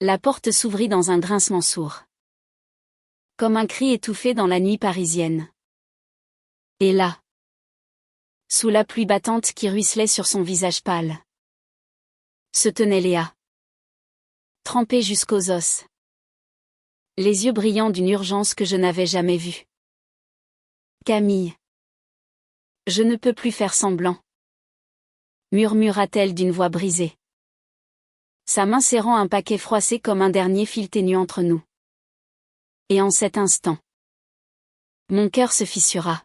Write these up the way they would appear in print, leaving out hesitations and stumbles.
La porte s'ouvrit dans un grincement sourd. Comme un cri étouffé dans la nuit parisienne. Et là, sous la pluie battante qui ruisselait sur son visage pâle, se tenait Léa. Trempée jusqu'aux os. Les yeux brillants d'une urgence que je n'avais jamais vue. Camille. Je ne peux plus faire semblant. Murmura-t-elle d'une voix brisée. Sa main serrant un paquet froissé comme un dernier fil ténu entre nous. Et en cet instant, mon cœur se fissura,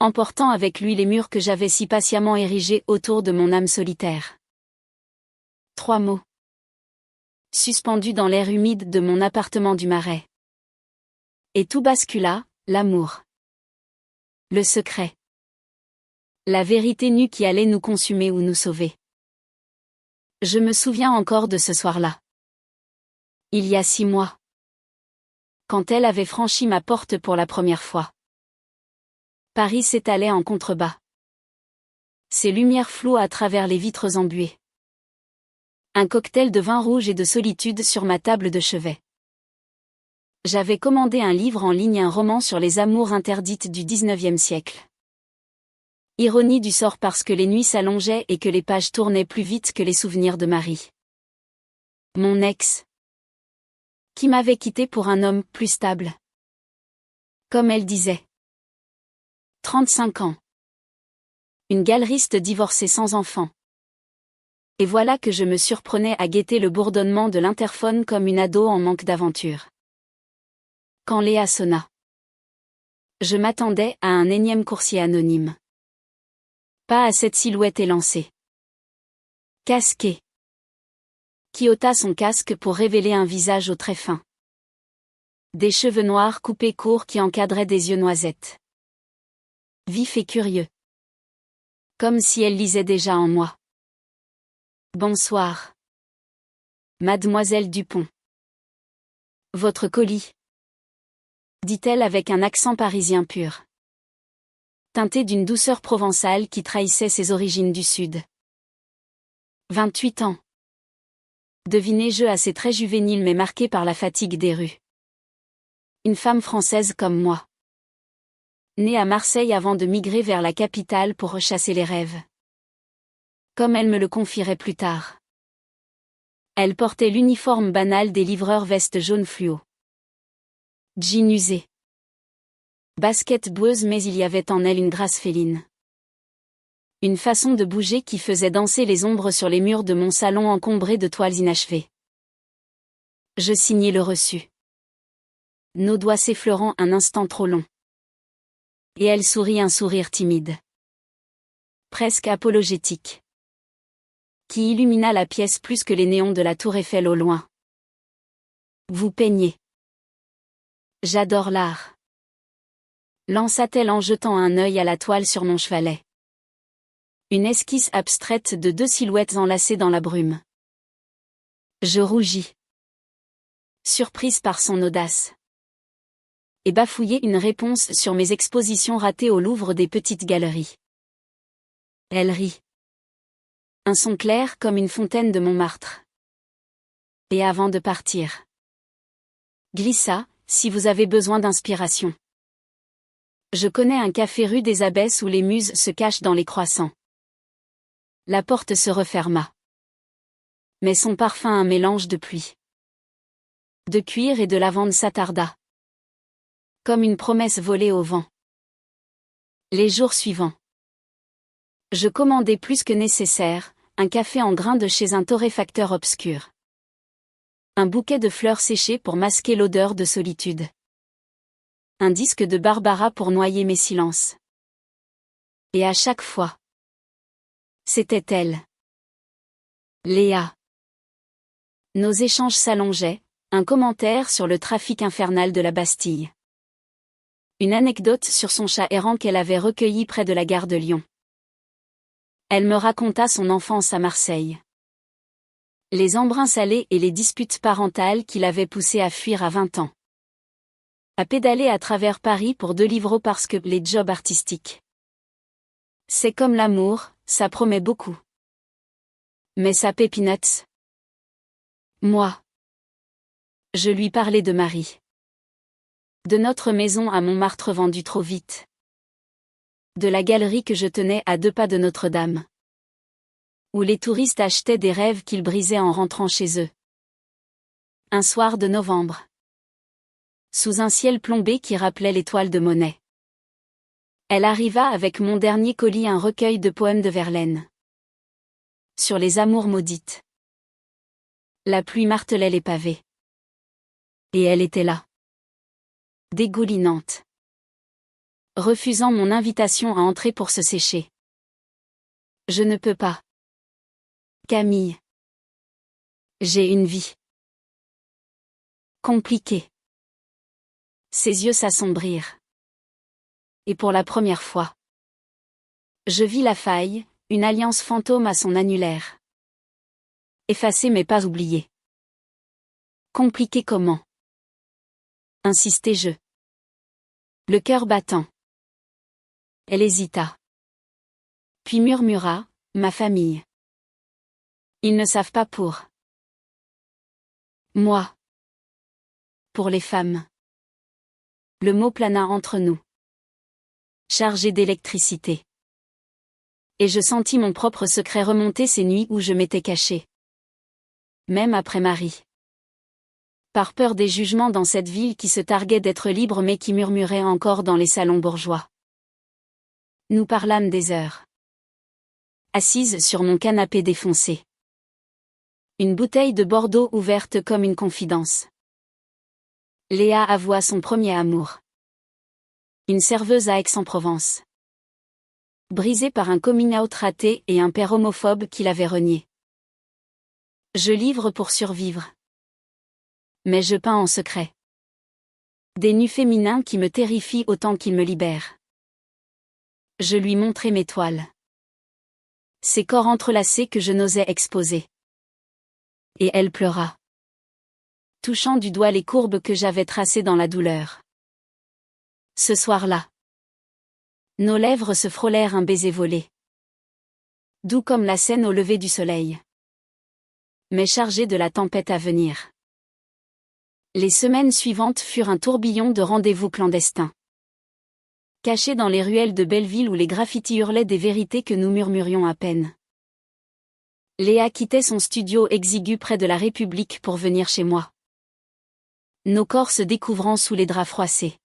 emportant avec lui les murs que j'avais si patiemment érigés autour de mon âme solitaire. 3 mots. Suspendus dans l'air humide de mon appartement du Marais. Et tout bascula, l'amour. Le secret. La vérité nue qui allait nous consumer ou nous sauver. Je me souviens encore de ce soir-là. Il y a 6 mois. Quand elle avait franchi ma porte pour la première fois. Paris s'étalait en contrebas. Ses lumières floues à travers les vitres embuées. Un cocktail de vin rouge et de solitude sur ma table de chevet. J'avais commandé un livre en ligne, un roman sur les amours interdites du XIXe siècle. Ironie du sort parce que les nuits s'allongeaient et que les pages tournaient plus vite que les souvenirs de Marie. Mon ex. Qui m'avait quitté pour un homme plus stable. Comme elle disait. 35 ans. Une galeriste divorcée sans enfant. Et voilà que je me surprenais à guetter le bourdonnement de l'interphone comme une ado en manque d'aventure. Quand Léa sonna. Je m'attendais à un énième coursier anonyme. Pas à cette silhouette élancée. Casquée. Qui ôta son casque pour révéler un visage aux traits fins. Des cheveux noirs coupés courts qui encadraient des yeux noisettes. Vif et curieux. Comme si elle lisait déjà en moi. Bonsoir. Mademoiselle Dupont. Votre colis. Dit-elle avec un accent parisien pur. Teinté d'une douceur provençale qui trahissait ses origines du Sud. 28 ans. Devinez-je assez très juvénile mais marqué par la fatigue des rues. Une femme française comme moi. Née à Marseille avant de migrer vers la capitale pour rechasser les rêves. Comme elle me le confierait plus tard. Elle portait l'uniforme banal des livreurs veste jaune fluo. Jean usé. Basket boueuse mais il y avait en elle une grâce féline. Une façon de bouger qui faisait danser les ombres sur les murs de mon salon encombré de toiles inachevées. Je signai le reçu. Nos doigts s'effleurant un instant trop long. Et elle sourit un sourire timide. Presque apologétique. Qui illumina la pièce plus que les néons de la tour Eiffel au loin. Vous peignez. J'adore l'art. Lança-t-elle en jetant un œil à la toile sur mon chevalet. Une esquisse abstraite de 2 silhouettes enlacées dans la brume. Je rougis. Surprise par son audace. Et bafouillai une réponse sur mes expositions ratées au Louvre des petites galeries. Elle rit. Un son clair comme une fontaine de Montmartre. Et avant de partir. Glissa, si vous avez besoin d'inspiration. Je connais un café rue des Abbesses où les muses se cachent dans les croissants. La porte se referma. Mais son parfum, un mélange de pluie, de cuir et de lavande s'attarda. Comme une promesse volée au vent. Les jours suivants. Je commandai plus que nécessaire, un café en grains de chez un torréfacteur obscur. Un bouquet de fleurs séchées pour masquer l'odeur de solitude. Un disque de Barbara pour noyer mes silences. Et à chaque fois. C'était elle. Léa. Nos échanges s'allongeaient, un commentaire sur le trafic infernal de la Bastille. Une anecdote sur son chat errant qu'elle avait recueilli près de la gare de Lyon. Elle me raconta son enfance à Marseille. Les embruns salés et les disputes parentales qui l'avaient poussée à fuir à 20 ans. À pédaler à travers Paris pour 2 livres parce que les jobs artistiques. C'est comme l'amour, ça promet beaucoup. Mais ça peanuts. Moi. Je lui parlais de Marie. De notre maison à Montmartre vendue trop vite. De la galerie que je tenais à 2 pas de Notre-Dame. Où les touristes achetaient des rêves qu'ils brisaient en rentrant chez eux. Un soir de novembre. Sous un ciel plombé qui rappelait l'étoile de Monet. Elle arriva avec mon dernier colis, un recueil de poèmes de Verlaine. Sur les amours maudites. La pluie martelait les pavés. Et elle était là. Dégoulinante. Refusant mon invitation à entrer pour se sécher. Je ne peux pas. Camille. J'ai une vie. Compliquée. Ses yeux s'assombrirent. Et pour la première fois. Je vis la faille, une alliance fantôme à son annulaire. Effacée mais pas oubliée. Compliquée comment? Insistai-je. Le cœur battant. Elle hésita. Puis murmura, ma famille. Ils ne savent pas pour. Moi. Pour les femmes. Le mot plana entre nous. Chargé d'électricité. Et je sentis mon propre secret remonter ces nuits où je m'étais caché. Même après Marie. Par peur des jugements dans cette ville qui se targuait d'être libre mais qui murmurait encore dans les salons bourgeois. Nous parlâmes des heures. Assise sur mon canapé défoncé. Une bouteille de Bordeaux ouverte comme une confidence. Léa avoua son premier amour. Une serveuse à Aix-en-Provence. Brisée par un coming out raté et un père homophobe qui l'avait renié. Je livre pour survivre. Mais je peins en secret. Des nus féminins qui me terrifient autant qu'ils me libèrent. Je lui montrai mes toiles. Ces corps entrelacés que je n'osais exposer. Et elle pleura. Touchant du doigt les courbes que j'avais tracées dans la douleur. Ce soir-là. Nos lèvres se frôlèrent un baiser volé. Doux comme la Seine au lever du soleil. Mais chargé de la tempête à venir. Les semaines suivantes furent un tourbillon de rendez-vous clandestins. Cachés dans les ruelles de Belleville où les graffitis hurlaient des vérités que nous murmurions à peine. Léa quittait son studio exigu près de la République pour venir chez moi. Nos corps se découvrant sous les draps froissés.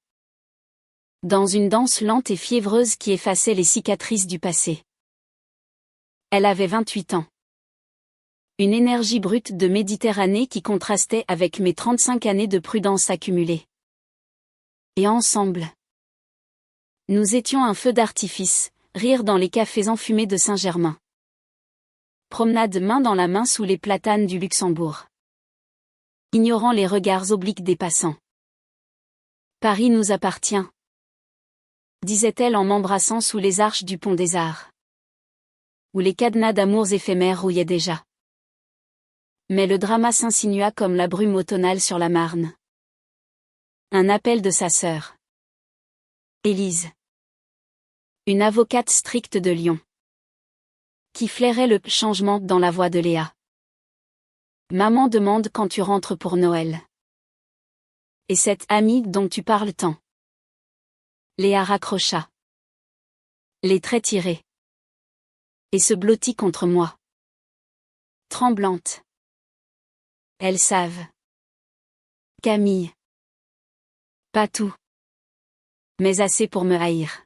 Dans une danse lente et fiévreuse qui effaçait les cicatrices du passé. Elle avait 28 ans. Une énergie brute de Méditerranée qui contrastait avec mes 35 années de prudence accumulée. Et ensemble. Nous étions un feu d'artifice, rire dans les cafés enfumés de Saint-Germain. Promenade main dans la main sous les platanes du Luxembourg. Ignorant les regards obliques des passants. Paris nous appartient. Disait-elle en m'embrassant sous les arches du pont des Arts. Où les cadenas d'amours éphémères rouillaient déjà. Mais le drama s'insinua comme la brume automnale sur la Marne. Un appel de sa sœur. Élise. Une avocate stricte de Lyon. Qui flairait le changement dans la voix de Léa. Maman demande quand tu rentres pour Noël. Et cette amie dont tu parles tant. Léa raccrocha. Les traits tirés. Et se blottit contre moi. Tremblante. Elles savent. Camille. Pas tout. Mais assez pour me haïr.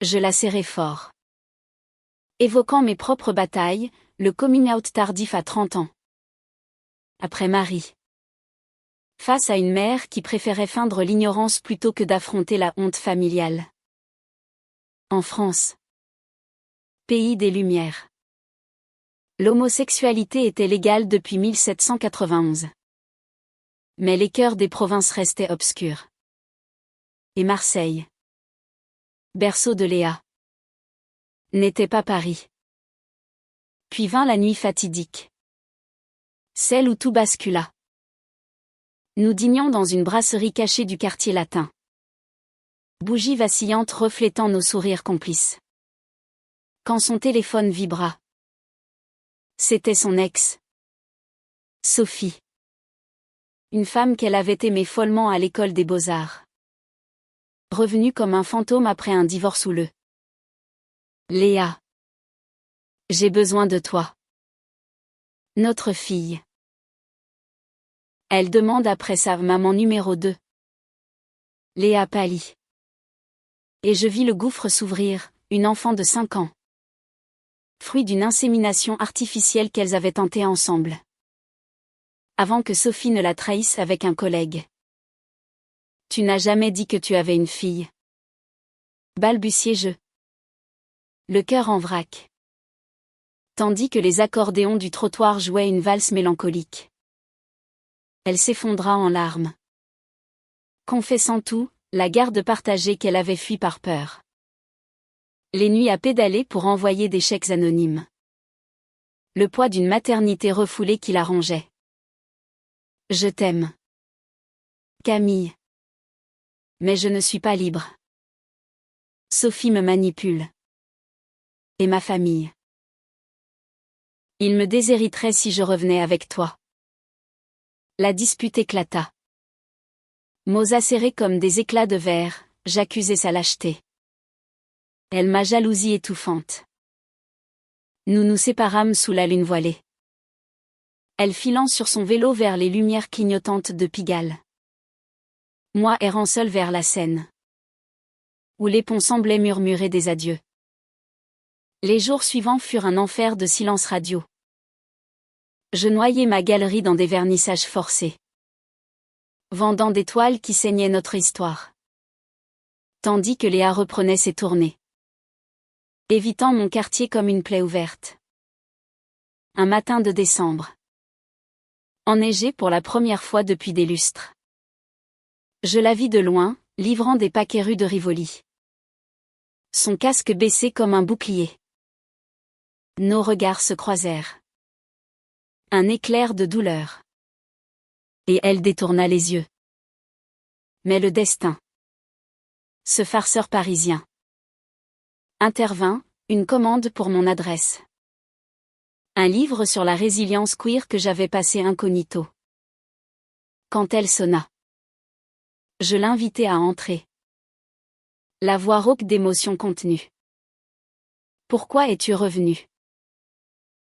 Je la serrai fort. Évoquant mes propres batailles, le coming out tardif à 30 ans. Après Marie. Face à une mère qui préférait feindre l'ignorance plutôt que d'affronter la honte familiale. En France. Pays des Lumières. L'homosexualité était légale depuis 1791. Mais les cœurs des provinces restaient obscurs. Et Marseille. Berceau de Léa. N'était pas Paris. Puis vint la nuit fatidique. Celle où tout bascula. Nous dînions dans une brasserie cachée du quartier latin. Bougie vacillante reflétant nos sourires complices. Quand son téléphone vibra. C'était son ex. Sophie. Une femme qu'elle avait aimée follement à l'école des beaux-arts. Revenue comme un fantôme après un divorce houleux. Léa. J'ai besoin de toi. Notre fille. Elle demande après sa maman numéro 2. Léa pâlit. Et je vis le gouffre s'ouvrir, une enfant de 5 ans. Fruit d'une insémination artificielle qu'elles avaient tentée ensemble. Avant que Sophie ne la trahisse avec un collègue. Tu n'as jamais dit que tu avais une fille. Balbutiai-je. Le cœur en vrac. Tandis que les accordéons du trottoir jouaient une valse mélancolique. Elle s'effondra en larmes. Confessant tout, la garde partagée qu'elle avait fui par peur. Les nuits à pédaler pour envoyer des chèques anonymes. Le poids d'une maternité refoulée qui la rongeait. Je t'aime. Camille. Mais je ne suis pas libre. Sophie me manipule. Et ma famille. Il me déshériterait si je revenais avec toi. La dispute éclata. Mots acérés comme des éclats de verre, j'accusai sa lâcheté. Elle ma jalousie étouffante. Nous nous séparâmes sous la lune voilée. Elle filant sur son vélo vers les lumières clignotantes de Pigalle. Moi errant seul vers la Seine. Où les ponts semblaient murmurer des adieux. Les jours suivants furent un enfer de silence radio. Je noyai ma galerie dans des vernissages forcés. Vendant des toiles qui saignaient notre histoire. Tandis que Léa reprenait ses tournées. Évitant mon quartier comme une plaie ouverte. Un matin de décembre. Enneigé pour la première fois depuis des lustres. Je la vis de loin, livrant des paquets rue de Rivoli. Son casque baissé comme un bouclier. Nos regards se croisèrent. Un éclair de douleur. Et elle détourna les yeux. Mais le destin. Ce farceur parisien. Intervint, une commande pour mon adresse. Un livre sur la résilience queer que j'avais passé incognito. Quand elle sonna. Je l'invitai à entrer. La voix rauque d'émotion contenue. Pourquoi es-tu revenu?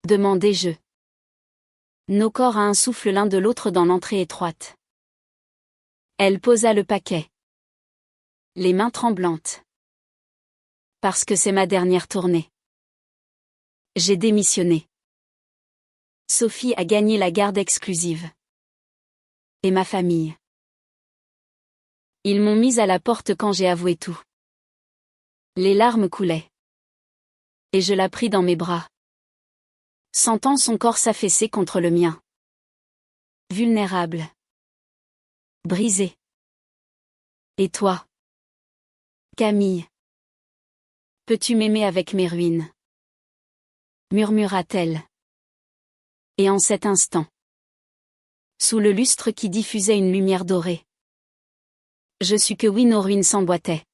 Demandai-je. Nos corps à un souffle l'un de l'autre dans l'entrée étroite. Elle posa le paquet. Les mains tremblantes. Parce que c'est ma dernière tournée. J'ai démissionné. Sophie a gagné la garde exclusive. Et ma famille. Ils m'ont mise à la porte quand j'ai avoué tout. Les larmes coulaient. Et je la pris dans mes bras. Sentant son corps s'affaisser contre le mien. Vulnérable. Brisé. Et toi? Camille. Peux-tu m'aimer avec mes ruines? Murmura-t-elle. Et en cet instant. Sous le lustre qui diffusait une lumière dorée. Je sus que oui, nos ruines s'emboîtaient.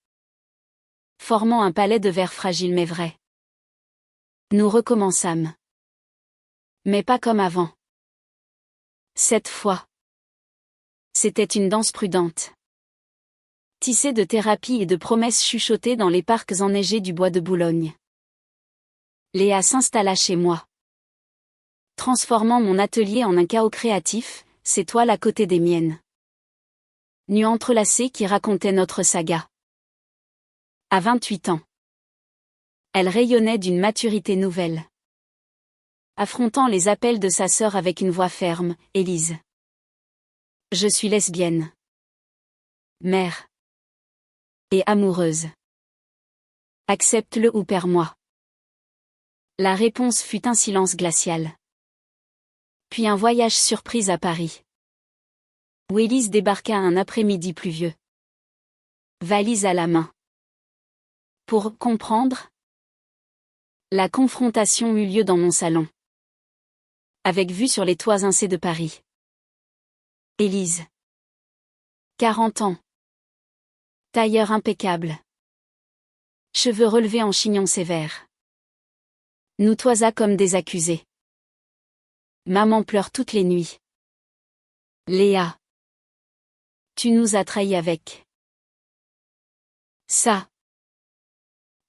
Formant un palais de verre fragile mais vrai. Nous recommençâmes. Mais pas comme avant. Cette fois. C'était une danse prudente. Tissée de thérapie et de promesses chuchotées dans les parcs enneigés du bois de Boulogne. Léa s'installa chez moi. Transformant mon atelier en un chaos créatif, ses toiles à côté des miennes. Nues entrelacées qui racontaient notre saga. À 28 ans. Elle rayonnait d'une maturité nouvelle. Affrontant les appels de sa sœur avec une voix ferme, Élise. Je suis lesbienne. Mère. Et amoureuse. Accepte-le ou perds-moi. La réponse fut un silence glacial. Puis un voyage surprise à Paris. Où Élise débarqua un après-midi pluvieux. Valise à la main. Pour comprendre. La confrontation eut lieu dans mon salon. Avec vue sur les toits incés de Paris. Élise. 40 ans. Tailleur impeccable. Cheveux relevés en chignon sévère. Nous toisa comme des accusés. Maman pleure toutes les nuits. Léa. Tu nous as trahis avec ça.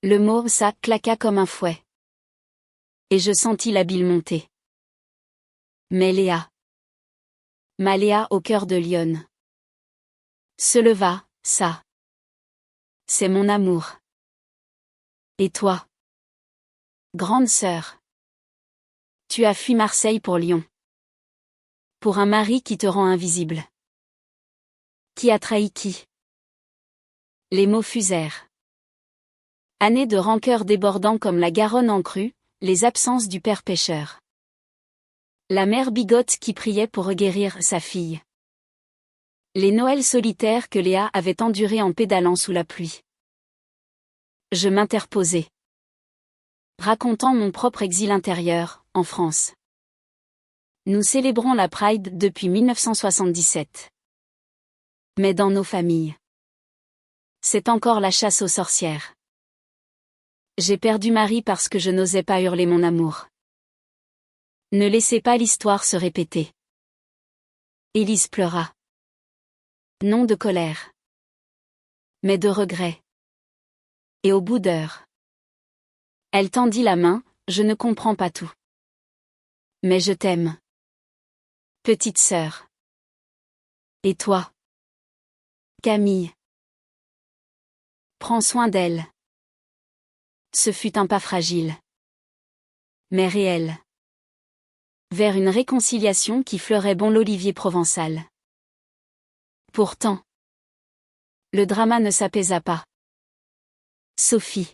Le mot ça claqua comme un fouet. Et je sentis la bile monter. Mais Léa. Ma Léa au cœur de lionne. Se leva, ça. C'est mon amour. Et toi? Grande sœur. Tu as fui Marseille pour Lyon. Pour un mari qui te rend invisible. Qui a trahi qui? Les mots fusèrent. Années de rancœur débordant comme la Garonne en crue, les absences du père pêcheur. La mère bigote qui priait pour guérir sa fille. Les Noëls solitaires que Léa avait endurés en pédalant sous la pluie. Je m'interposai. Racontant mon propre exil intérieur, en France. Nous célébrons la Pride depuis 1977. Mais dans nos familles, c'est encore la chasse aux sorcières. J'ai perdu Marie parce que je n'osais pas hurler mon amour. Ne laissez pas l'histoire se répéter. Élise pleura. Non de colère, mais de regret. Et au bout d'heures, elle tendit la main, je ne comprends pas tout. Mais je t'aime. Petite sœur. Et toi? Camille. Prends soin d'elle. Ce fut un pas fragile. Mais réel. Vers une réconciliation qui fleurait bon l'olivier provençal. Pourtant, le drama ne s'apaisa pas. Sophie,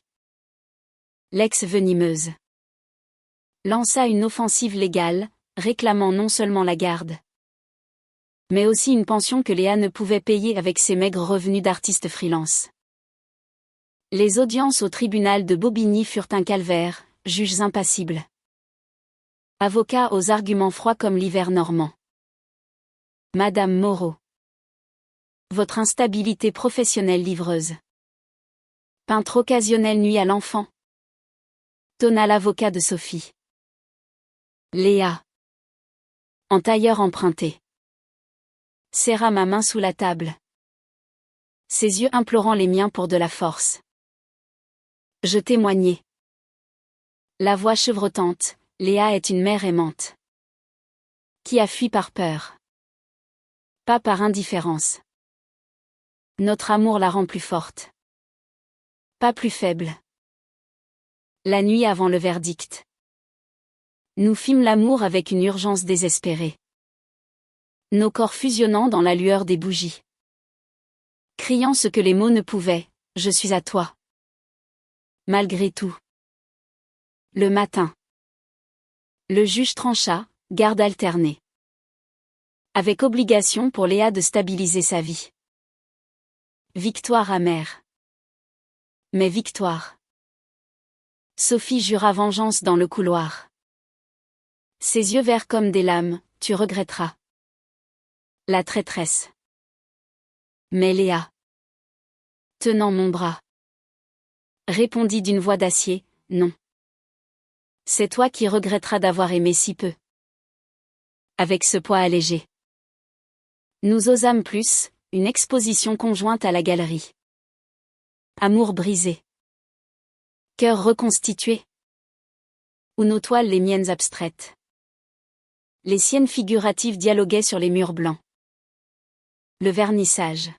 l'ex-venimeuse, lança une offensive légale, réclamant non seulement la garde, mais aussi une pension que Léa ne pouvait payer avec ses maigres revenus d'artiste freelance. Les audiences au tribunal de Bobigny furent un calvaire, juges impassibles. Avocats aux arguments froids comme l'hiver normand. Madame Moreau. Votre instabilité professionnelle livreuse. Peintre occasionnel nuit à l'enfant. Tonna l'avocat de Sophie. Léa. En tailleur emprunté. Serra ma main sous la table. Ses yeux implorant les miens pour de la force. Je témoignai. La voix chevrotante, Léa est une mère aimante. Qui a fui par peur. Pas par indifférence. Notre amour la rend plus forte. Pas plus faible. La nuit avant le verdict. Nous fîmes l'amour avec une urgence désespérée. Nos corps fusionnant dans la lueur des bougies. Criant ce que les mots ne pouvaient, je suis à toi. Malgré tout. Le matin. Le juge trancha, garde alternée. Avec obligation pour Léa de stabiliser sa vie. Victoire amère. Mais victoire. Sophie jura vengeance dans le couloir. Ses yeux verts comme des lames, tu regretteras. La traîtresse. Mais Léa. Tenant mon bras. Répondit d'une voix d'acier, non. C'est toi qui regretteras d'avoir aimé si peu. Avec ce poids allégé. Nous osâmes plus, une exposition conjointe à la galerie. Amour brisé. Cœur reconstitué. Ou nos toiles les miennes abstraites. Les siennes figuratives dialoguaient sur les murs blancs. Le vernissage.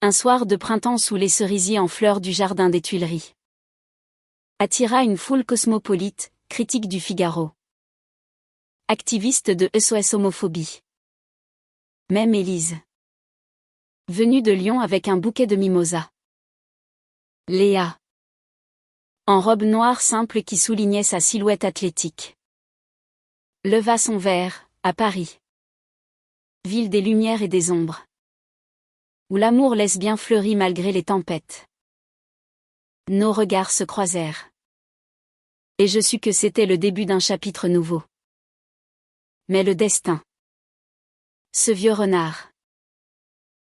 Un soir de printemps sous les cerisiers en fleurs du jardin des Tuileries. Attira une foule cosmopolite, critique du Figaro. Activiste de SOS homophobie. Même Élise. Venue de Lyon avec un bouquet de mimosas. Léa. En robe noire simple qui soulignait sa silhouette athlétique. Leva son verre, à Paris. Ville des lumières et des ombres. Où l'amour laisse bien fleuri malgré les tempêtes. Nos regards se croisèrent. Et je sus que c'était le début d'un chapitre nouveau. Mais le destin. Ce vieux renard.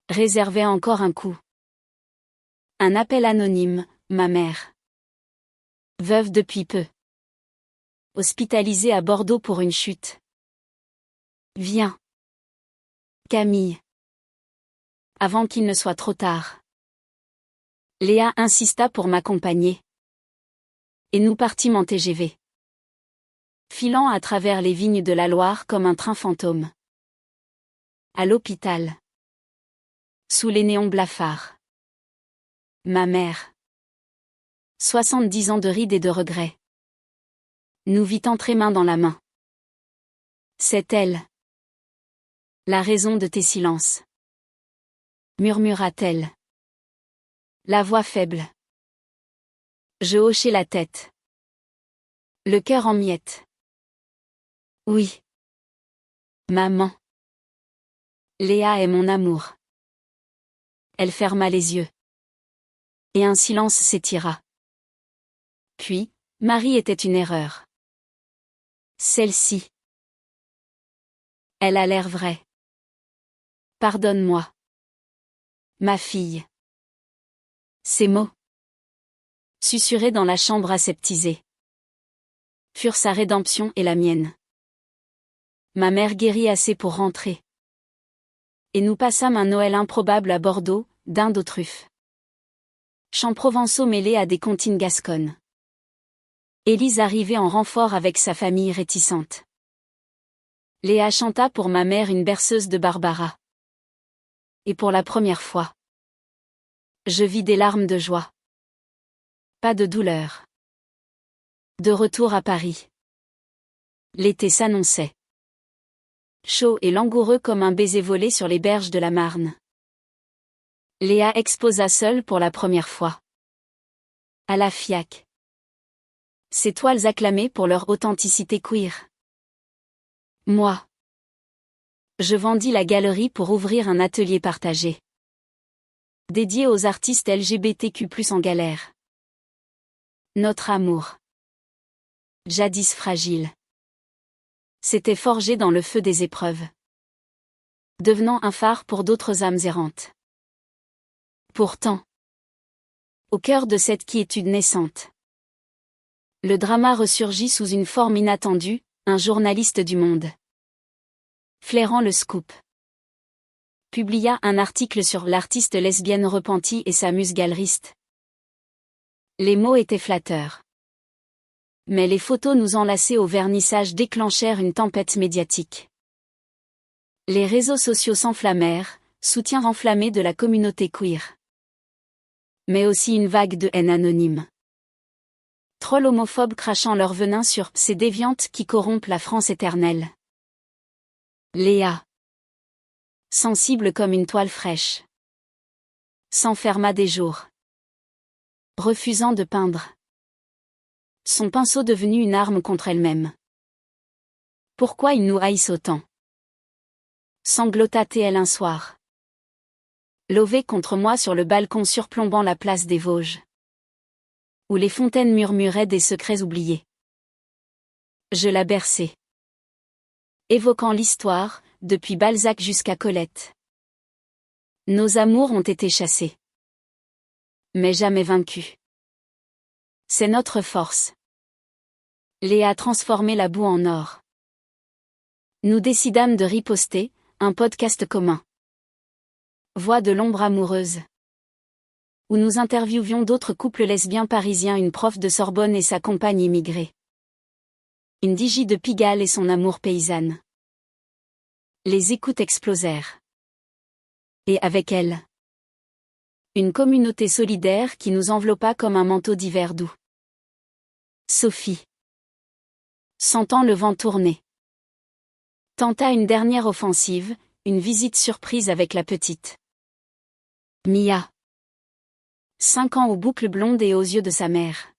Réservait encore un coup. Un appel anonyme, ma mère. Veuve depuis peu. hospitalisé à Bordeaux pour une chute. Viens. Camille. Avant qu'il ne soit trop tard. Léa insista pour m'accompagner. Et nous partîmes en TGV. Filant à travers les vignes de la Loire comme un train fantôme. À l'hôpital. Sous les néons blafards. Ma mère. 70 ans de rides et de regrets. Nous vit entrer main dans la main. C'est elle. La raison de tes silences. Murmura-t-elle. La voix faible. Je hochai la tête. Le cœur en miettes. Oui. Maman. Léa est mon amour. Elle ferma les yeux. Et un silence s'étira. Puis, Marie était une erreur. Celle-ci. Elle a l'air vraie. Pardonne-moi. Ma fille. Ces mots, susurrés dans la chambre aseptisée, furent sa rédemption et la mienne. Ma mère guérit assez pour rentrer. Et nous passâmes un Noël improbable à Bordeaux, dinde aux truffes. Chants provençaux mêlés à des comptines gasconnes. Élise arrivait en renfort avec sa famille réticente. Léa chanta pour ma mère une berceuse de Barbara. Et pour la première fois, je vis des larmes de joie. Pas de douleur. De retour à Paris. L'été s'annonçait. Chaud et langoureux comme un baiser volé sur les berges de la Marne. Léa exposa seule pour la première fois. À la FIAC. Ses toiles acclamées pour leur authenticité queer. Moi. Je vendis la galerie pour ouvrir un atelier partagé. Dédié aux artistes LGBTQ+ en galère. Notre amour. Jadis fragile. S'était forgé dans le feu des épreuves. Devenant un phare pour d'autres âmes errantes. Pourtant, au cœur de cette quiétude naissante, le drama ressurgit sous une forme inattendue, un journaliste du Monde. Flairant le scoop. Publia un article sur l'artiste lesbienne repentie et sa muse galeriste. Les mots étaient flatteurs. Mais les photos nous enlacées au vernissage déclenchèrent une tempête médiatique. Les réseaux sociaux s'enflammèrent, soutien enflammé de la communauté queer. Mais aussi une vague de haine anonyme. Trolls homophobes crachant leur venin sur ces déviantes qui corrompent la France éternelle. Léa. Sensible comme une toile fraîche. S'enferma des jours. Refusant de peindre. Son pinceau devenu une arme contre elle-même. Pourquoi ils nous haïssent autant? Sanglota-t-elle un soir. Lové contre moi sur le balcon surplombant la place des Vosges. Où les fontaines murmuraient des secrets oubliés. Je la berçai. Évoquant l'histoire, depuis Balzac jusqu'à Colette. Nos amours ont été chassés. Mais jamais vaincus. C'est notre force. Léa a transformé la boue en or. Nous décidâmes de riposter, un podcast commun. Voix de l'ombre amoureuse. Où nous interviewions d'autres couples lesbiens parisiens, une prof de Sorbonne et sa compagne immigrée. Une digi de Pigalle et son amour paysanne. Les écoutes explosèrent. Et avec elles, une communauté solidaire qui nous enveloppa comme un manteau d'hiver doux. Sophie. Sentant le vent tourner. Tenta une dernière offensive, une visite surprise avec la petite. Mia. 5 ans aux boucles blondes et aux yeux de sa mère.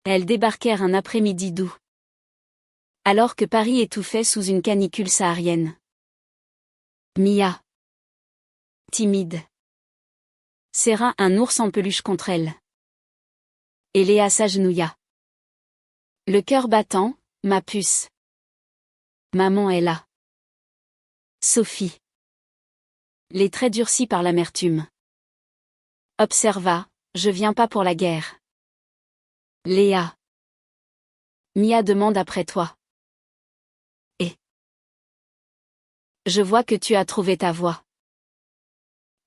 Elles débarquèrent un après-midi doux. Alors que Paris étouffait sous une canicule saharienne. Mia. Timide. Serra un ours en peluche contre elle. Et Léa s'agenouilla. Le cœur battant, ma puce. Maman est là. Sophie. Les traits durcis par l'amertume. Observa, je viens pas pour la guerre. Léa. Mia demande après toi. Et je vois que tu as trouvé ta voie.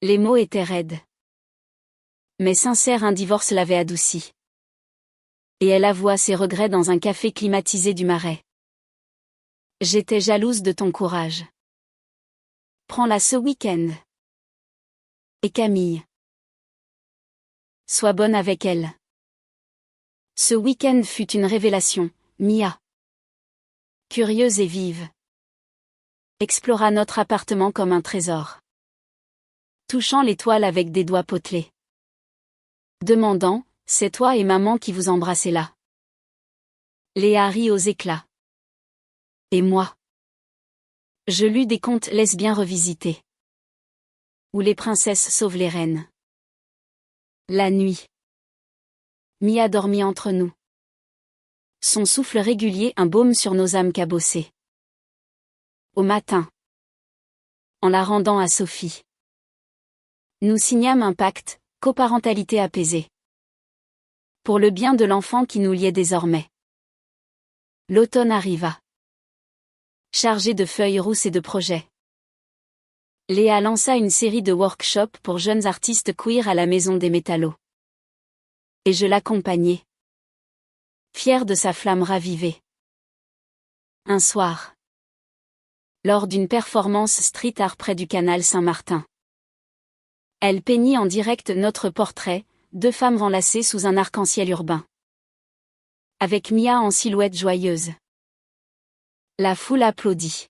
Les mots étaient raides. Mais sincère, un divorce l'avait adouci. Et elle avoua ses regrets dans un café climatisé du Marais. J'étais jalouse de ton courage. Prends-la ce week-end. Et Camille. Sois bonne avec elle. Ce week-end fut une révélation, Mia. Curieuse et vive. Explora notre appartement comme un trésor. Touchant les toiles avec des doigts potelés. Demandant, c'est toi et maman qui vous embrassez là. Léa rit aux éclats. Et moi? Je lus des contes lesbiens revisités. Où les princesses sauvent les reines. La nuit. Mia dormit entre nous. Son souffle régulier un baume sur nos âmes cabossées. Au matin. En la rendant à Sophie. Nous signâmes un pacte, coparentalité apaisée. Pour le bien de l'enfant qui nous liait désormais. L'automne arriva. Chargé de feuilles rousses et de projets. Léa lança une série de workshops pour jeunes artistes queer à la Maison des Métallos. Et je l'accompagnai. Fière de sa flamme ravivée. Un soir. Lors d'une performance street art près du canal Saint-Martin. Elle peignit en direct notre portrait, deux femmes enlacées sous un arc-en-ciel urbain. Avec Mia en silhouette joyeuse. La foule applaudit.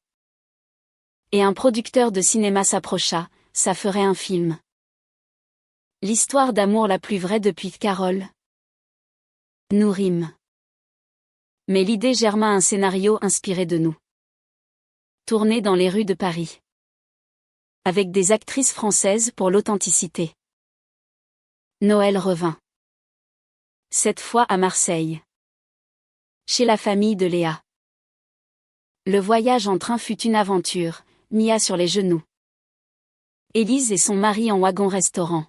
Et un producteur de cinéma s'approcha, ça ferait un film. L'histoire d'amour la plus vraie depuis Carole. Nous rîmes. Mais l'idée germa un scénario inspiré de nous. Tourné dans les rues de Paris. Avec des actrices françaises pour l'authenticité. Noël revint. Cette fois à Marseille. Chez la famille de Léa. Le voyage en train fut une aventure, Mia sur les genoux. Élise et son mari en wagon-restaurant.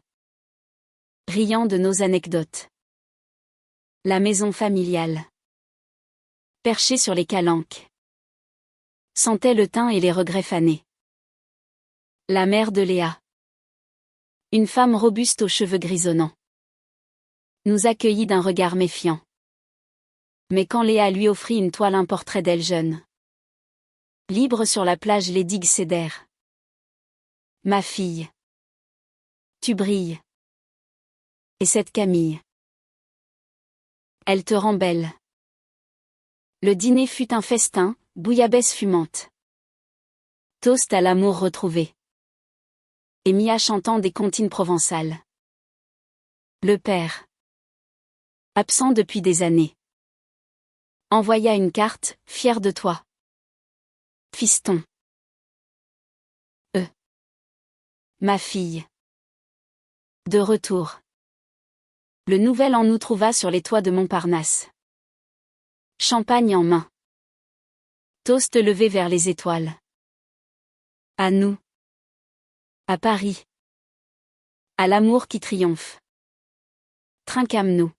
Riant de nos anecdotes. La maison familiale. Perchée sur les calanques. Sentait le thym et les regrets fanés. La mère de Léa. Une femme robuste aux cheveux grisonnants. Nous accueillit d'un regard méfiant. Mais quand Léa lui offrit une toile, un portrait d'elle jeune. Libre sur la plage, les digues cédèrent. Ma fille. Tu brilles. Et cette Camille. Elle te rend belle. Le dîner fut un festin, bouillabaisse fumante. Toast à l'amour retrouvé. Et Mia chantant des comptines provençales. Le père. Absent depuis des années. Envoya une carte, fier de toi. Fiston. Ma fille. De retour. Le nouvel an nous trouva sur les toits de Montparnasse. Champagne en main. Toast levé vers les étoiles. À nous. À Paris. À l'amour qui triomphe. Trinquâmes-nous.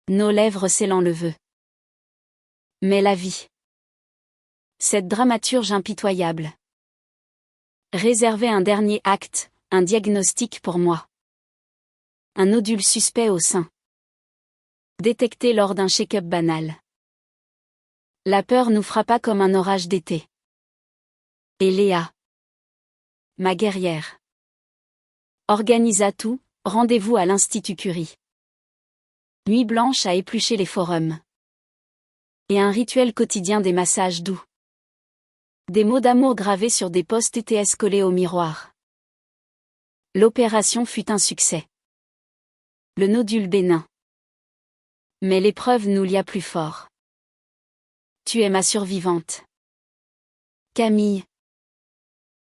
Nos lèvres scellant le vœu. Mais la vie. Cette dramaturge impitoyable. Réservait un dernier acte, un diagnostic pour moi. Un nodule suspect au sein. Détecté lors d'un check-up banal. La peur nous frappa comme un orage d'été. Et Léa. Ma guerrière. Organisa tout, rendez-vous à l'Institut Curie. Nuit blanche à éplucher les forums. Et un rituel quotidien des massages doux. Des mots d'amour gravés sur des post-its collés au miroir. L'opération fut un succès. Le nodule bénin. Mais l'épreuve nous lia plus fort. Tu es ma survivante. Camille.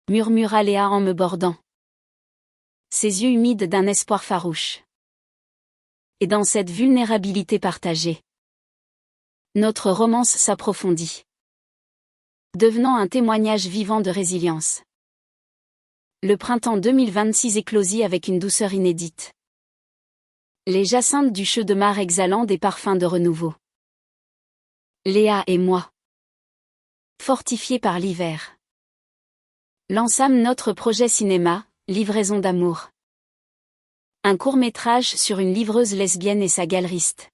Murmura Léa en me bordant. Ses yeux humides d'un espoir farouche. Et dans cette vulnérabilité partagée. Notre romance s'approfondit. Devenant un témoignage vivant de résilience. Le printemps 2026 éclosit avec une douceur inédite. Les jacinthes du Cheux de Mar exhalant des parfums de renouveau. Léa et moi. Fortifiés par l'hiver. Lançâmes notre projet cinéma, Livraison d'amour. Un court-métrage sur une livreuse lesbienne et sa galeriste.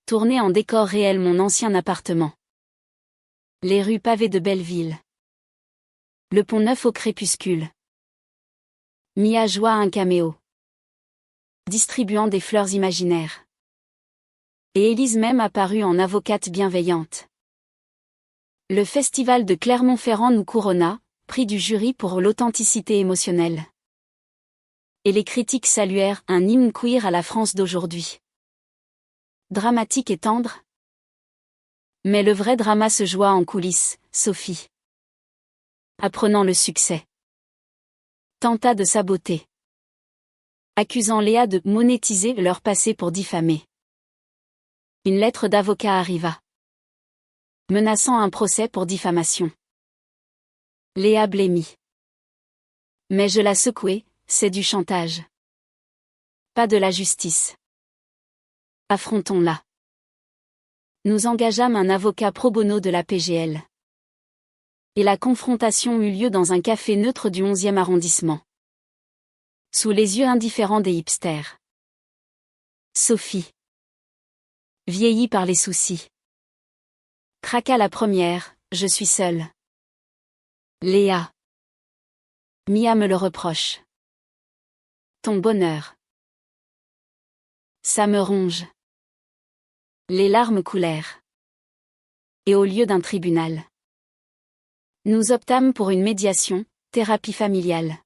Tourné en décor réel mon ancien appartement. Les rues pavées de Belleville. Le pont Neuf au crépuscule. Mia joua un caméo. Distribuant des fleurs imaginaires. Et Élise même apparut en avocate bienveillante. Le festival de Clermont-Ferrand nous couronna, prix du jury pour l'authenticité émotionnelle. Et les critiques saluèrent un hymne queer à la France d'aujourd'hui. Dramatique et tendre. Mais le vrai drama se joua en coulisses, Sophie. Apprenant le succès. Tenta de saboter. Accusant Léa de monétiser leur passé pour diffamer. Une lettre d'avocat arriva. Menaçant un procès pour diffamation. Léa blêmit. Mais je la secouai, c'est du chantage. Pas de la justice. Affrontons-la. Nous engageâmes un avocat pro bono de la PGL. Et la confrontation eut lieu dans un café neutre du 11e arrondissement. Sous les yeux indifférents des hipsters. Sophie. Vieillie par les soucis. Craqua la première, je suis seule. Léa. Mia me le reproche. Ton bonheur. Ça me ronge. Les larmes coulèrent. Et au lieu d'un tribunal. Nous optâmes pour une médiation, thérapie familiale.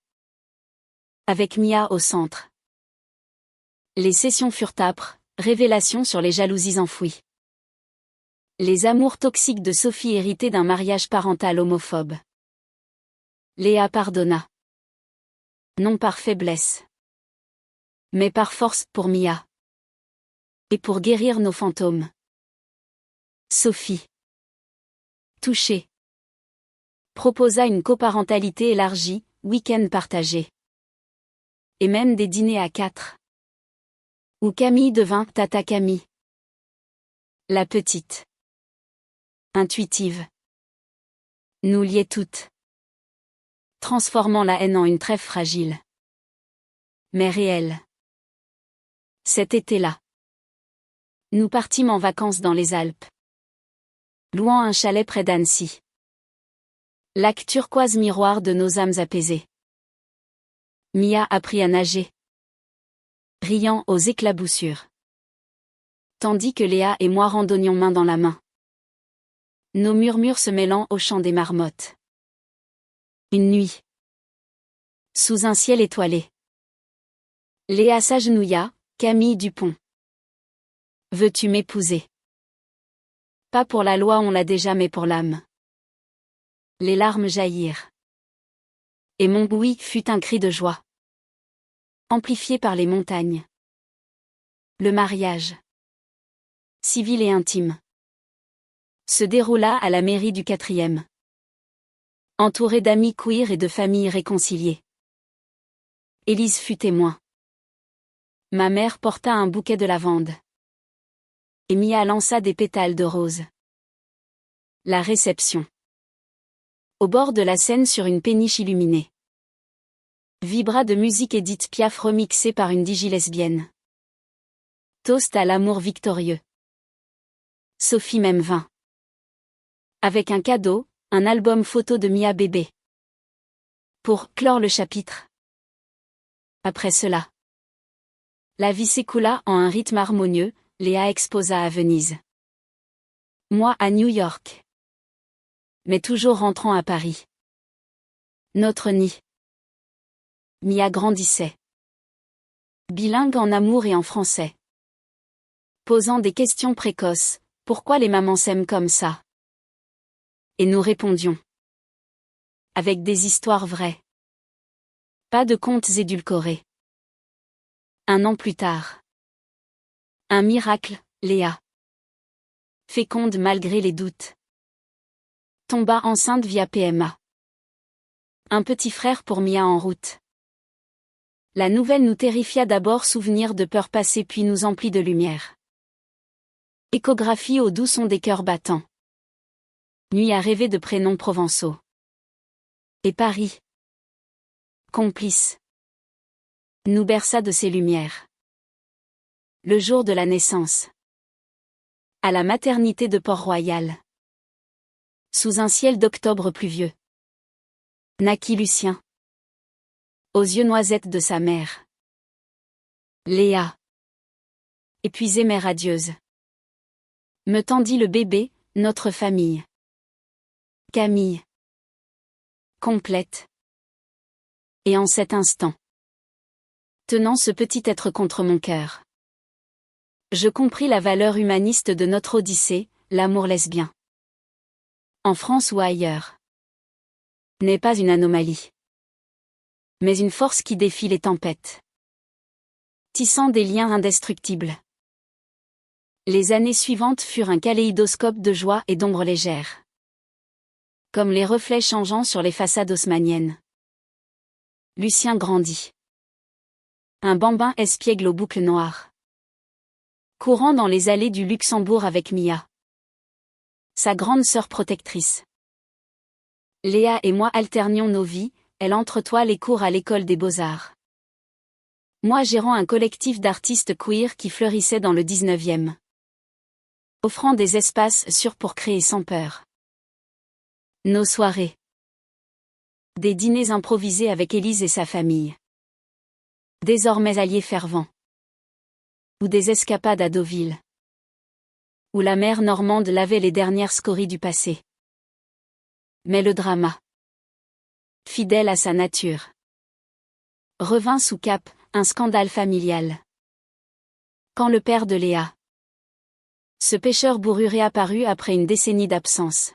Avec Mia au centre. Les sessions furent âpres, révélations sur les jalousies enfouies. Les amours toxiques de Sophie héritées d'un mariage parental homophobe. Léa pardonna. Non par faiblesse. Mais par force pour Mia. Et pour guérir nos fantômes. Sophie. Touchée. Proposa une coparentalité élargie, week-end partagé. Et même des dîners à 4. Où Camille devint Tata Camille. La petite. Intuitive. Nous liait toutes. Transformant la haine en une trêve fragile. Mais réelle. Cet été-là. Nous partîmes en vacances dans les Alpes. Louant un chalet près d'Annecy. Lac turquoise miroir de nos âmes apaisées. Mia apprit à nager. Riant aux éclaboussures. Tandis que Léa et moi randonnions main dans la main. Nos murmures se mêlant au chant des marmottes. Une nuit. Sous un ciel étoilé. Léa s'agenouilla, Camille Dupont. Veux-tu m'épouser? Pas pour la loi on l'a déjà mais pour l'âme. Les larmes jaillirent. Et mon oui fut un cri de joie. Amplifié par les montagnes. Le mariage. Civil et intime. Se déroula à la mairie du 4e. Entouré d'amis queer et de familles réconciliées. Élise fut témoin. Ma mère porta un bouquet de lavande. Et Mia lança des pétales de rose. La réception. Au bord de la Seine sur une péniche illuminée. Vibra de musique Edith Piaf remixée par une digi lesbienne. Toast à l'amour victorieux. Sophie même vint. Avec un cadeau, un album photo de Mia bébé. Pour clore le chapitre. Après cela. La vie s'écoula en un rythme harmonieux, Léa exposa à Venise. Moi à New York. Mais toujours rentrant à Paris. Notre nid. Mia grandissait. Bilingue en amour et en français. Posant des questions précoces, pourquoi les mamans s'aiment comme ça? Et nous répondions. Avec des histoires vraies. Pas de contes édulcorés. Un an plus tard. Un miracle, Léa. Féconde malgré les doutes. Tomba enceinte via PMA. Un petit frère pour Mia en route. La nouvelle nous terrifia d'abord, souvenir de peur passée puis nous emplit de lumière. Échographie au doux son des cœurs battants. Nuit à rêver de prénoms provençaux. Et Paris, complice, nous berça de ses lumières. Le jour de la naissance. À la maternité de Port-Royal. Sous un ciel d'octobre pluvieux. Naquit Lucien. Aux yeux noisettes de sa mère. Léa. Épuisée mère radieuse. Me tendit le bébé, notre famille. Camille. Complète. Et en cet instant. Tenant ce petit être contre mon cœur. Je compris la valeur humaniste de notre Odyssée, l'amour lesbien. En France ou ailleurs. N'est pas une anomalie. Mais une force qui défie les tempêtes. Tissant des liens indestructibles. Les années suivantes furent un kaléidoscope de joie et d'ombres légères. Comme les reflets changeants sur les façades haussmanniennes. Lucien grandit. Un bambin espiègle aux boucles noires. Courant dans les allées du Luxembourg avec Mia. Sa grande sœur protectrice. Léa et moi alternions nos vies, elle entre-toi les cours à l'école des beaux-arts. Moi gérant un collectif d'artistes queer qui fleurissait dans le 19e. Offrant des espaces sûrs pour créer sans peur. Nos soirées. Des dîners improvisés avec Élise et sa famille. Désormais alliés fervents. Ou des escapades à Deauville. Où la mer normande lavait les dernières scories du passé. Mais le drama. Fidèle à sa nature. Revint sous Cap, un scandale familial. Quand le père de Léa. Ce pêcheur bourru réapparut après une décennie d'absence.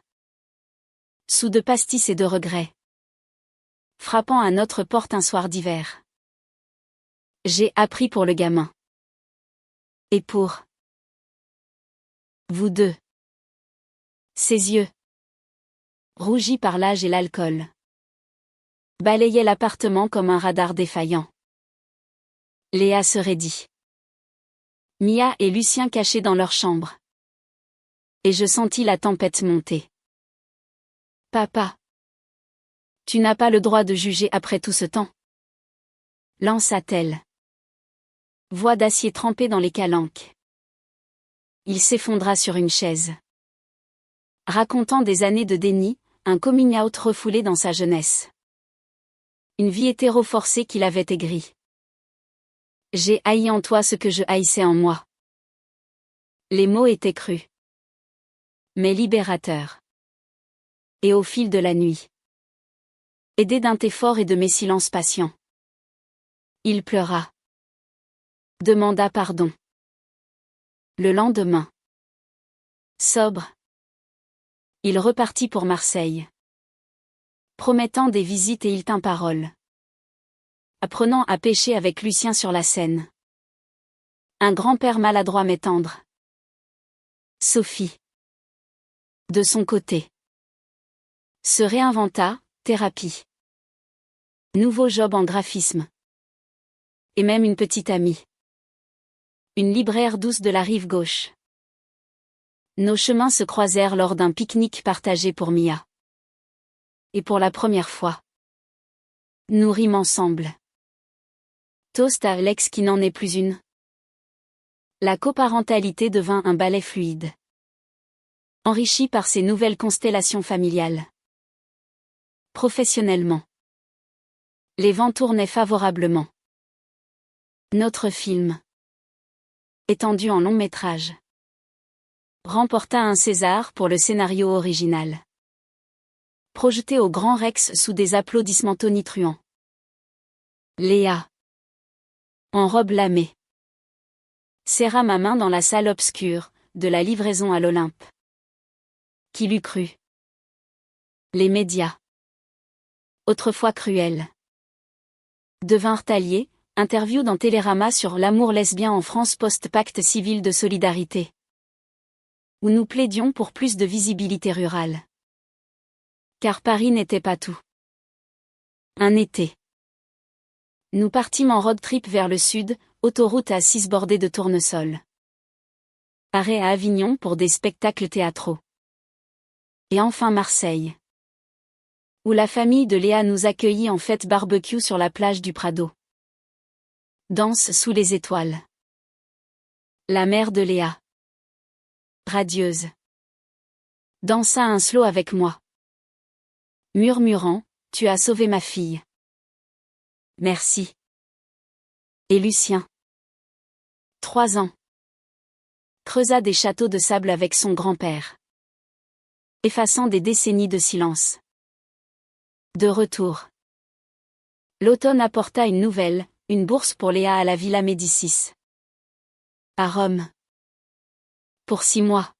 Sous de pastis et de regrets. Frappant à notre porte un soir d'hiver. J'ai appris pour le gamin. Et pour vous deux. Ses yeux, rougis par l'âge et l'alcool, balayaient l'appartement comme un radar défaillant. Léa se raidit. Mia et Lucien cachés dans leur chambre. Et je sentis la tempête monter. Papa. Tu n'as pas le droit de juger après tout ce temps. Lança-t-elle. Voix d'acier trempée dans les calanques. Il s'effondra sur une chaise. Racontant des années de déni, un coming out refoulé dans sa jeunesse. Une vie hétéro forcée qui l'avait aigri. J'ai haï en toi ce que je haïssais en moi. Les mots étaient crus. Mais libérateurs. Et au fil de la nuit. Aidé d'un thé fort et de mes silences patients. Il pleura. Demanda pardon. Le lendemain. Sobre. Il repartit pour Marseille. Promettant des visites et il tint parole. Apprenant à pêcher avec Lucien sur la Seine. Un grand-père maladroit mais tendre. Sophie. De son côté. Se réinventa, thérapie. Nouveau job en graphisme. Et même une petite amie. Une libraire douce de la rive gauche. Nos chemins se croisèrent lors d'un pique-nique partagé pour Mia. Et pour la première fois. Nous rîmes ensemble. Toast à l'ex qui n'en est plus une. La coparentalité devint un ballet fluide. Enrichi par ces nouvelles constellations familiales. Professionnellement. Les vents tournaient favorablement. Notre film. Étendu en long métrage. Remporta un César pour le scénario original. Projeté au Grand Rex sous des applaudissements tonitruants. Léa. En robe lamée. Serra ma main dans la salle obscure, de la livraison à l'Olympe. Qui l'eût cru? Les médias. Autrefois cruels. Devinrent alliés, interview dans Télérama sur l'amour lesbien en France post-pacte civil de solidarité. Où nous plaidions pour plus de visibilité rurale. Car Paris n'était pas tout. Un été. Nous partîmes en road trip vers le sud, autoroute A6 bordée de tournesols. Arrêt à Avignon pour des spectacles théâtraux. Et enfin Marseille, où la famille de Léa nous accueillit en fête barbecue sur la plage du Prado. Danse sous les étoiles. La mère de Léa, radieuse, dansa un slow avec moi, murmurant, « Tu as sauvé ma fille. » Merci. Et Lucien, 3 ans, creusa des châteaux de sable avec son grand-père, effaçant des décennies de silence. De retour, l'automne apporta une nouvelle, une bourse pour Léa à la Villa Médicis, à Rome, pour 6 mois.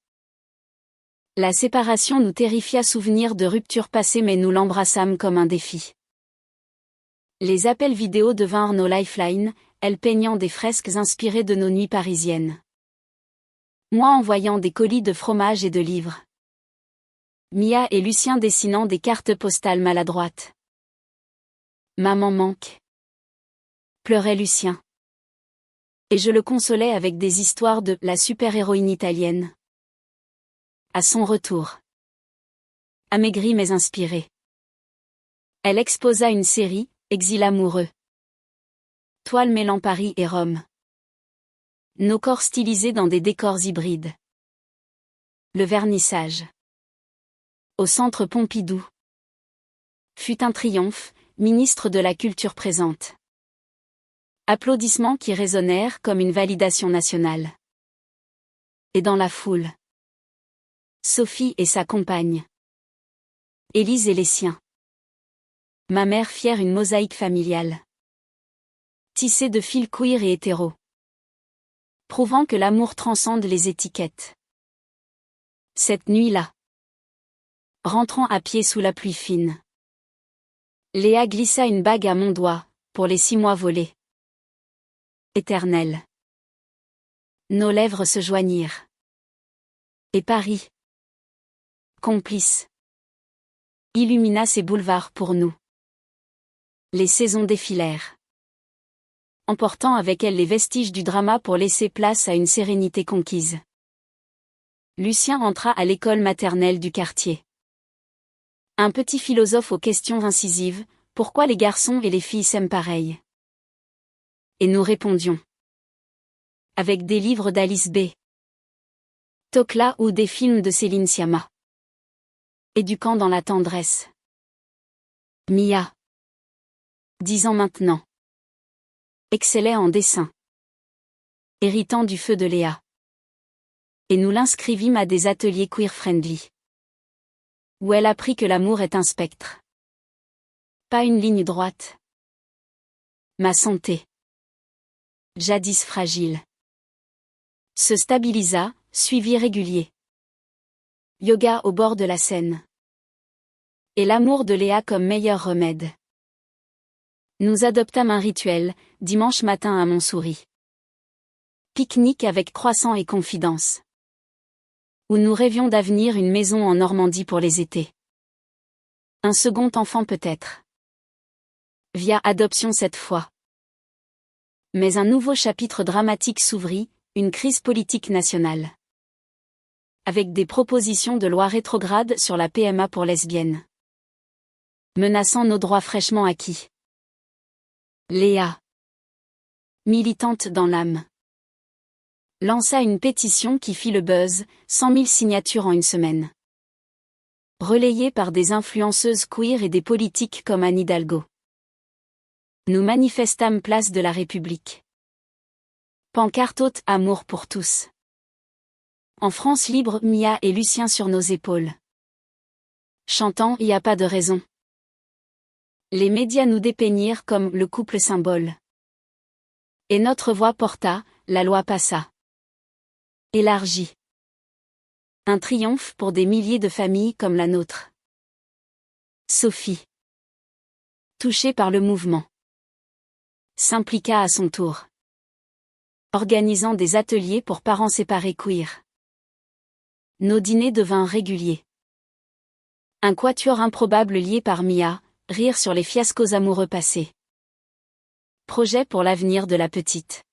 La séparation nous terrifia, souvenir de rupture passée, mais nous l'embrassâmes comme un défi. Les appels vidéo devinrent nos lifelines, elle peignant des fresques inspirées de nos nuits parisiennes. Moi envoyant des colis de fromage et de livres. Mia et Lucien dessinant des cartes postales maladroites. Maman manque, pleurait Lucien. Et je le consolais avec des histoires de la super-héroïne italienne. À son retour, amaigrie mais inspirée, elle exposa une série, Exil amoureux. Toile mêlant Paris et Rome. Nos corps stylisés dans des décors hybrides. Le vernissage, au centre Pompidou, fut un triomphe, ministre de la Culture présente. Applaudissements qui résonnèrent comme une validation nationale. Et dans la foule, Sophie et sa compagne, Élise et les siens. Ma mère fière, une mosaïque familiale, tissée de fils queer et hétéros, prouvant que l'amour transcende les étiquettes. Cette nuit-là, rentrant à pied sous la pluie fine, Léa glissa une bague à mon doigt, pour les 6 mois volés. Éternel. Nos lèvres se joignirent. Et Paris, complice, illumina ses boulevards pour nous. Les saisons défilèrent, emportant avec elles les vestiges du drama pour laisser place à une sérénité conquise. Lucien entra à l'école maternelle du quartier. Un petit philosophe aux questions incisives, pourquoi les garçons et les filles s'aiment pareil? Et nous répondions, avec des livres d'Alice B. Tokla ou des films de Céline Sciamma. Éduquant dans la tendresse. Mia, 10 ans maintenant, excellait en dessin, héritant du feu de Léa. Et nous l'inscrivîmes à des ateliers queer-friendly, où elle apprit que l'amour est un spectre, pas une ligne droite. Ma santé, jadis fragile, se stabilisa, suivi régulier. Yoga au bord de la Seine. Et l'amour de Léa comme meilleur remède. Nous adoptâmes un rituel, dimanche matin à Montsouris. Pique-nique avec croissant et confidence. Où nous rêvions d'avenir, une maison en Normandie pour les étés. Un second enfant peut-être. Via adoption cette fois. Mais un nouveau chapitre dramatique s'ouvrit, une crise politique nationale. Avec des propositions de loi rétrogrades sur la PMA pour lesbiennes. Menaçant nos droits fraîchement acquis. Léa, militante dans l'âme, lança une pétition qui fit le buzz, 100 000 signatures en une semaine. Relayée par des influenceuses queer et des politiques comme Anne Hidalgo. Nous manifestâmes place de la République. Pancarte haute, amour pour tous. En France libre, Mia et Lucien sur nos épaules. Chantant, y a pas de raison. Les médias nous dépeignirent comme le couple symbole. Et notre voix porta, la loi passa. Élargie. Un triomphe pour des milliers de familles comme la nôtre. Sophie, touchée par le mouvement, s'impliqua à son tour, organisant des ateliers pour parents séparés queer. Nos dîners devinrent réguliers. Un quatuor improbable lié par Mia, rire sur les fiascos amoureux passés. Projet pour l'avenir de la petite.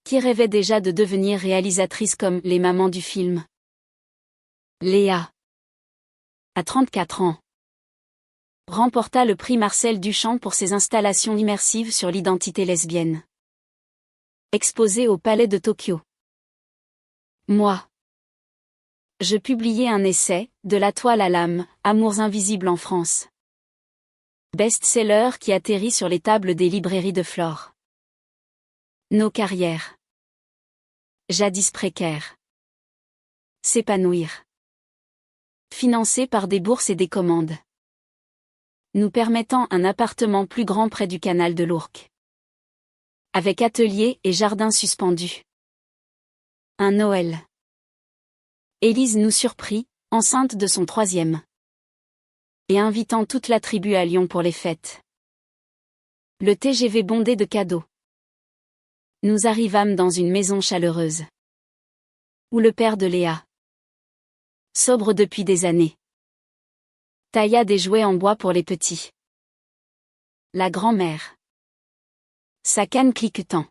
qui rêvait déjà de devenir réalisatrice comme les mamans du film. Léa, à 34 ans, remporta le prix Marcel Duchamp pour ses installations immersives sur l'identité lesbienne. Exposée au Palais de Tokyo. Moi. Je publiai un essai, De la toile à l'âme, Amours invisibles en France. Best-seller qui atterrit sur les tables des librairies de Flore. Nos carrières. Jadis précaires. S'épanouir. Financées par des bourses et des commandes. Nous permettant un appartement plus grand près du canal de l'Ourcq. Avec atelier et jardin suspendu. Un Noël. Élise nous surprit, enceinte de son 3e. Et invitant toute la tribu à Lyon pour les fêtes. Le TGV bondé de cadeaux. Nous arrivâmes dans une maison chaleureuse. Où le père de Léa, sobre depuis des années, tailla des jouets en bois pour les petits. La grand-mère, sa canne cliquetant,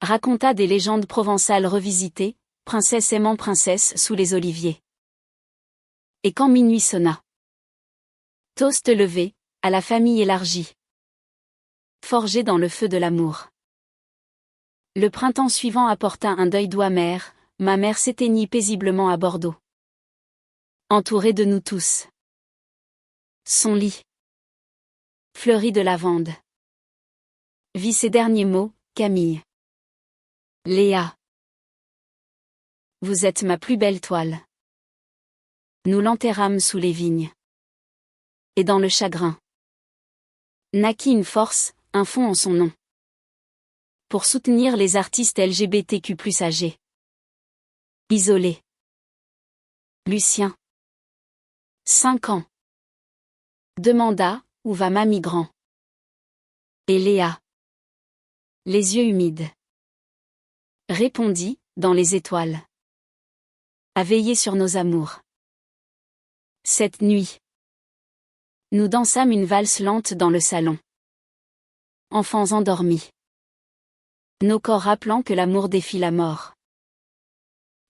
raconta des légendes provençales revisitées, princesse aimant princesse sous les oliviers. Et quand minuit sonna, toast levé, à la famille élargie, forgée dans le feu de l'amour. Le printemps suivant apporta un deuil doux amer, ma mère s'éteignit paisiblement à Bordeaux. Entourée de nous tous. Son lit, fleuri de lavande, vit ses derniers mots, Camille. Léa. Vous êtes ma plus belle toile. Nous l'enterrâmes sous les vignes. Et dans le chagrin, naquit une force, un fonds en son nom. Pour soutenir les artistes LGBTQ+ âgés. Isolés. Lucien. 5 ans. Demanda, où va ma migrant? Et Léa. Les yeux humides. Répondit, dans les étoiles. À veiller sur nos amours. Cette nuit. Nous dansâmes une valse lente dans le salon. Enfants endormis. Nos corps rappelant que l'amour défie la mort.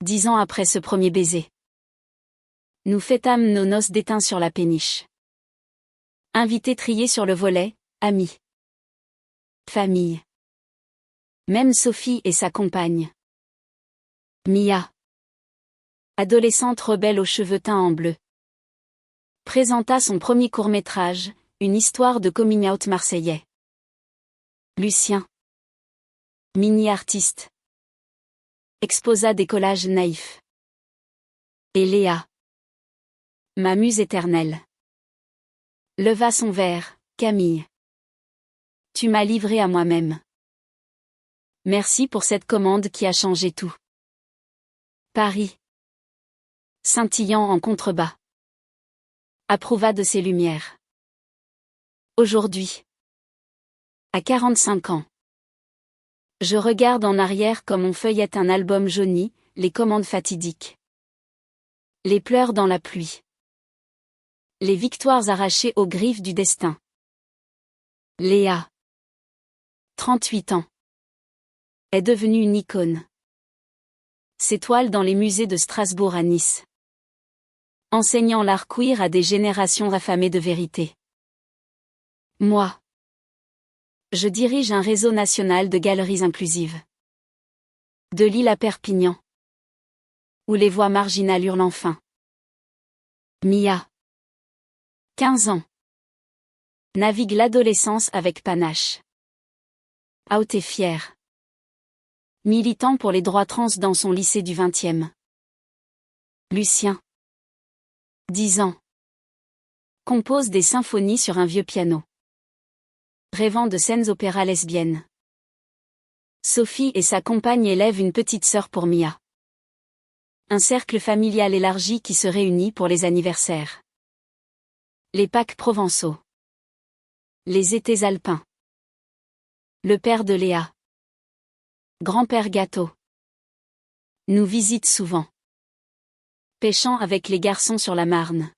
10 ans après ce premier baiser. Nous fêtâmes nos noces d'étain sur la péniche. Invités triés sur le volet, amis. Famille. Même Sophie et sa compagne. Mia. Adolescente rebelle aux cheveux teints en bleu. Présenta son premier court-métrage, une histoire de coming-out marseillais. Lucien. Mini-artiste. Exposa des collages naïfs. Et Léa. Ma muse éternelle. Leva son verre, Camille. Tu m'as livré à moi-même. Merci pour cette commande qui a changé tout. Paris. Scintillant en contrebas. Approuva de ses lumières. Aujourd'hui. À 45 ans. Je regarde en arrière comme on feuillette un album jauni, les commandes fatidiques. Les pleurs dans la pluie. Les victoires arrachées aux griffes du destin. Léa. 38 ans. Est devenue une icône. Ses toiles dans les musées de Strasbourg à Nice. Enseignant l'art queer à des générations affamées de vérité. Moi. Je dirige un réseau national de galeries inclusives. De Lille à Perpignan. Où les voix marginales hurlent enfin. Mia. 15 ans. Navigue l'adolescence avec panache. Out et fier. Militant pour les droits trans dans son lycée du 20e. Lucien. 10 ans. Compose des symphonies sur un vieux piano. Rêvant de scènes opéra lesbiennes. Sophie et sa compagne élèvent une petite sœur pour Mia. Un cercle familial élargi qui se réunit pour les anniversaires. Les Pâques provençaux. Les étés alpins. Le père de Léa. Grand-père gâteau. Nous visite souvent. Pêchant avec les garçons sur la Marne.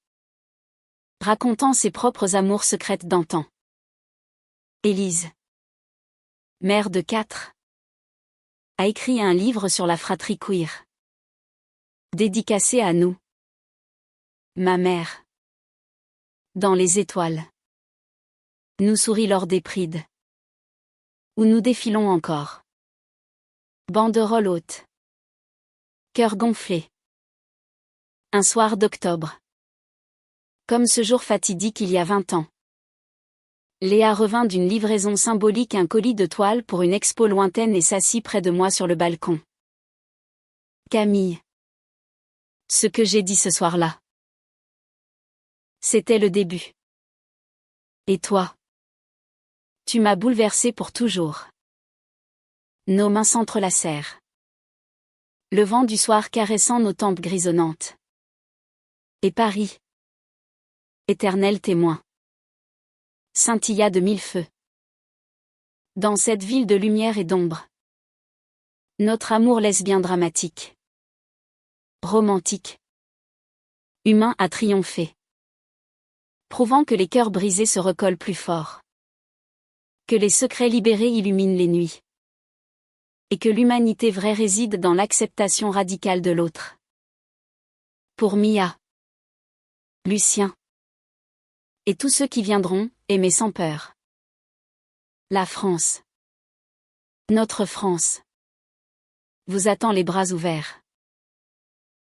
Racontant ses propres amours secrètes d'antan. Élise. Mère de 4. a écrit un livre sur la fratrie queer. Dédicacé à nous. Ma mère. Dans les étoiles. Nous sourit lors des prides. Où nous défilons encore. Banderole haute. Cœur gonflé. Un soir d'octobre. Comme ce jour fatidique il y a 20 ans. Léa revint d'une livraison symbolique, un colis de toile pour une expo lointaine, et s'assit près de moi sur le balcon. Camille. Ce que j'ai dit ce soir-là. C'était le début. Et toi? Tu m'as bouleversée pour toujours. Nos mains s'entrelacèrent. Le vent du soir caressant nos tempes grisonnantes. Et Paris, éternel témoin, scintilla de 1000 feux. Dans cette ville de lumière et d'ombre, notre amour lesbien dramatique, romantique, humain a triomphé. Prouvant que les cœurs brisés se recollent plus fort. Que les secrets libérés illuminent les nuits. Et que l'humanité vraie réside dans l'acceptation radicale de l'autre. Pour Mia, Lucien et tous ceux qui viendront, aimer sans peur. La France, notre France, vous attend les bras ouverts.